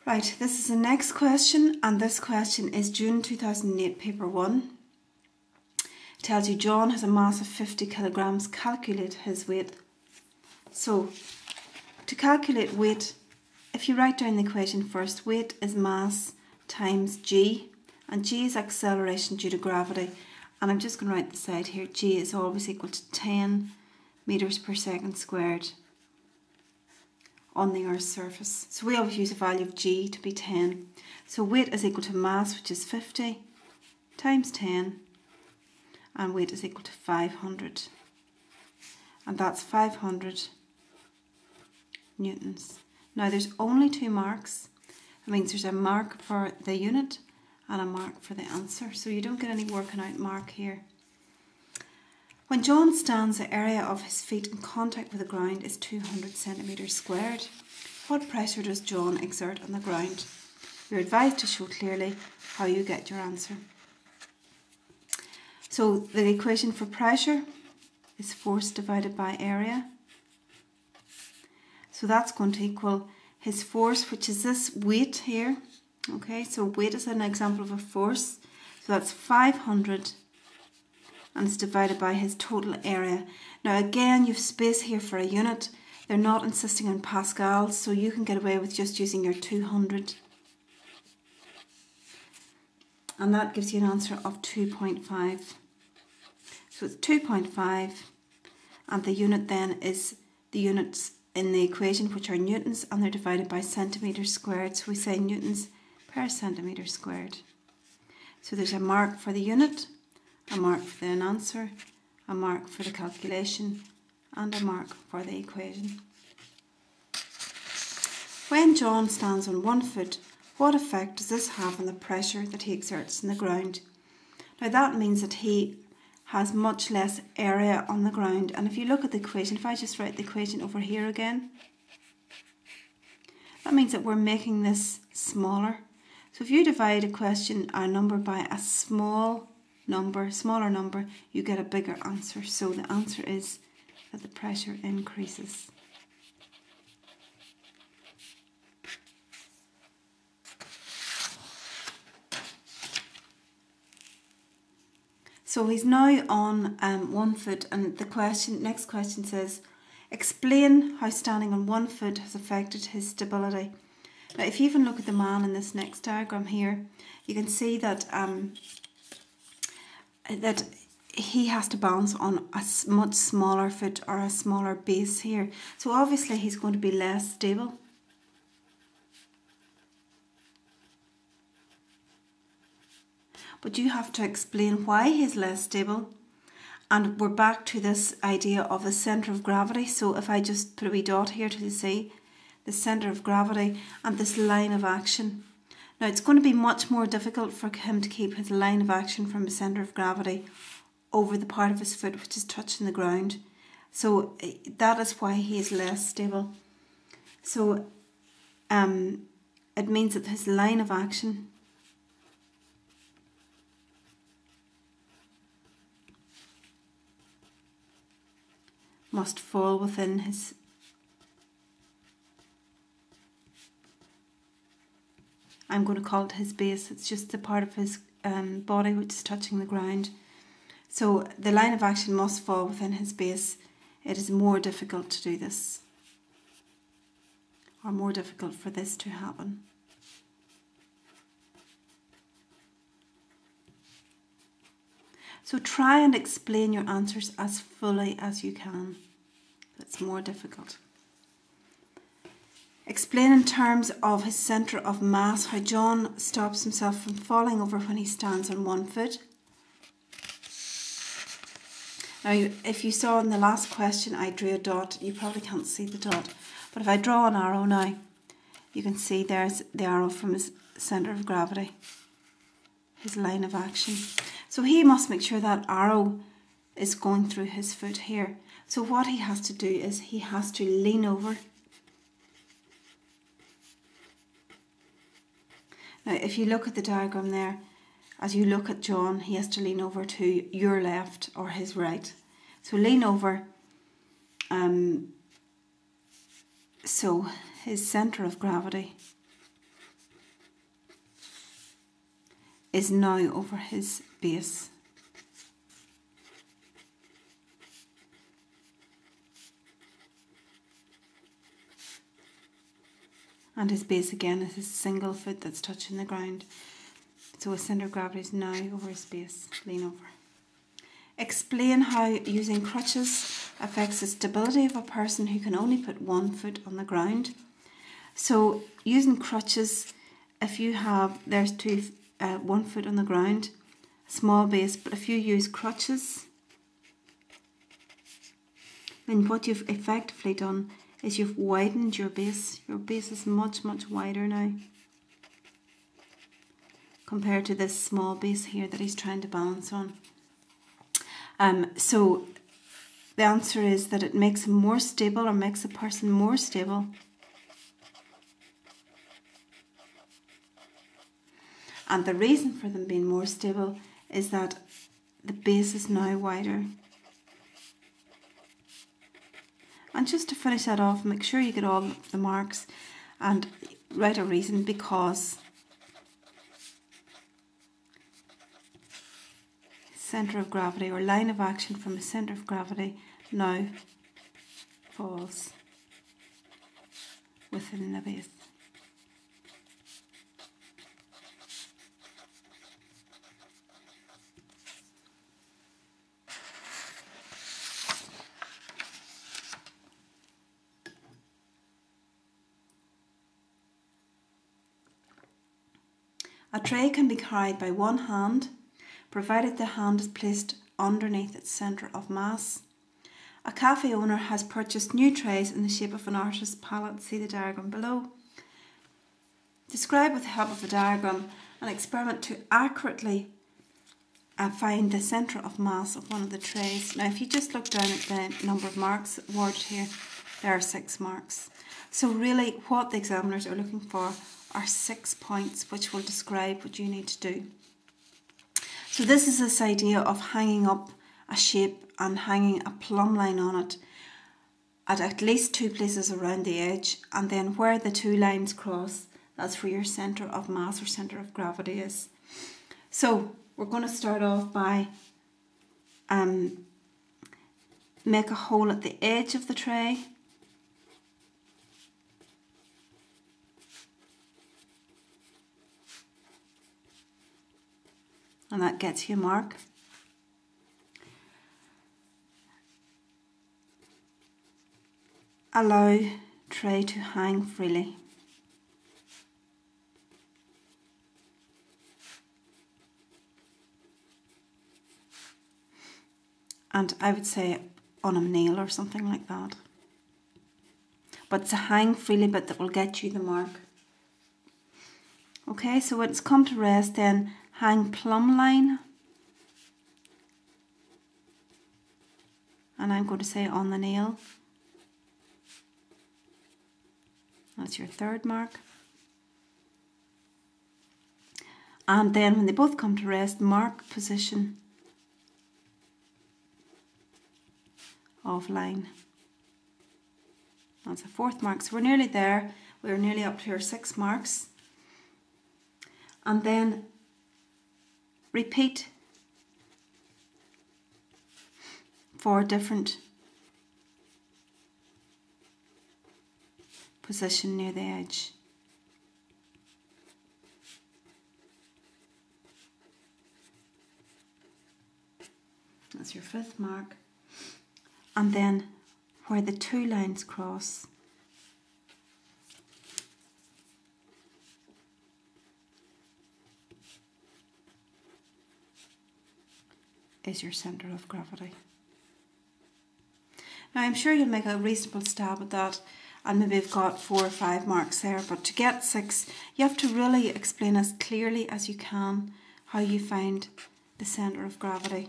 Right, this is the next question, and this question is June 2008, paper 1. It tells you John has a mass of 50 kilograms, calculate his weight. So, to calculate weight, if you write down the equation first, weight is mass times g, and g is acceleration due to gravity. And I'm just going to write the side here, g is always equal to 10 meters per second squared on the Earth's surface. So we always use a value of g to be 10. So weight is equal to mass, which is 50, times 10, and weight is equal to 500. And that's 500 newtons. Now there's only 2 marks. That means there's a mark for the unit and a mark for the answer. So you don't get any working out mark here. When John stands, the area of his feet in contact with the ground is 200 centimetres squared. What pressure does John exert on the ground? You're advised to show clearly how you get your answer. So the equation for pressure is force divided by area. So that's going to equal his force, which is this weight here. Okay, so weight is an example of a force. So that's 500. And it's divided by his total area. Now again, you've space here for a unit. They're not insisting on pascals, so you can get away with just using your 200. And that gives you an answer of 2.5. So it's 2.5, and the unit then is the units in the equation, which are newtons, and they're divided by centimetres squared. So we say newtons per centimetre squared. So there's a mark for the unit, a mark for the answer, a mark for the calculation, and a mark for the equation. When John stands on 1 foot, what effect does this have on the pressure that he exerts in the ground? Now that means that he has much less area on the ground, and if you look at the equation, if I just write the equation over here again, that means that we're making this smaller. So if you divide a number by a smaller number, you get a bigger answer. So the answer is that the pressure increases. So he's now on 1 foot, and the next question says, explain how standing on 1 foot has affected his stability. Now if you even look at the man in this next diagram here, you can see that that he has to balance on a much smaller foot or a smaller base here. So obviously he's going to be less stable. But you have to explain why he's less stable. And we're back to this idea of the centre of gravity. So if I just put a wee dot here to see the centre of gravity and this line of action. Now it's going to be much more difficult for him to keep his line of action from the centre of gravity over the part of his foot which is touching the ground. So that is why he is less stable. So it means that his line of action must fall within his I'm going to call it his base. It's just the part of his body which is touching the ground. So the line of action must fall within his base. It is more difficult to do this, or more difficult for this to happen. So try and explain your answers as fully as you can. It's more difficult. Explain in terms of his centre of mass how John stops himself from falling over when he stands on 1 foot. Now if you saw in the last question I drew a dot, you probably can't see the dot. But if I draw an arrow now, you can see there's the arrow from his centre of gravity, his line of action. So he must make sure that arrow is going through his foot here. So what he has to do is he has to lean over. Now if you look at the diagram there, as you look at John, he has to lean over to your left or his right. So lean over. So his centre of gravity is now over his base. And his base again is his single foot that's touching the ground. So his centre of gravity is now over his base. Lean over. Explain how using crutches affects the stability of a person who can only put one foot on the ground. So using crutches, if you have, there's one foot on the ground, small base, but if you use crutches, then what you've effectively done is you've widened your base. Your base is much, much wider now compared to this small base here that he's trying to balance on. So the answer is that it makes him more stable, or makes a person more stable. And the reason for them being more stable is that the base is now wider. And just to finish that off, make sure you get all the marks and write a reason: because centre of gravity, or line of action from the centre of gravity, now falls within the base. A tray can be carried by one hand, provided the hand is placed underneath its centre of mass. A cafe owner has purchased new trays in the shape of an artist's palette. See the diagram below. Describe with the help of a diagram an experiment to accurately find the centre of mass of one of the trays. Now if you just look down at the number of marks awarded here, there are 6 marks. So really what the examiners are looking for are 6 points which will describe what you need to do. So this is this idea of hanging up a shape and hanging a plumb line on it at least 2 places around the edge, and then where the 2 lines cross, that's where your centre of mass or centre of gravity is. So we're going to start off by make a hole at the edge of the tray. And that gets you a mark. Allow tray to hang freely. And I would say on a nail or something like that. But it's a hang freely bit that will get you the mark. Okay, so when it's come to rest, then hang plumb line. And I'm going to say on the nail. That's your 3rd mark. And then when they both come to rest, mark position of line. That's a 4th mark. So we're nearly there. We're nearly up to our 6 marks. And then repeat for different position near the edge. That's your 5th mark. And then where the 2 lines cross, is your centre of gravity. Now I'm sure you'll make a reasonable stab at that, and maybe you've got 4 or 5 marks there, but to get 6 you have to really explain as clearly as you can how you find the centre of gravity.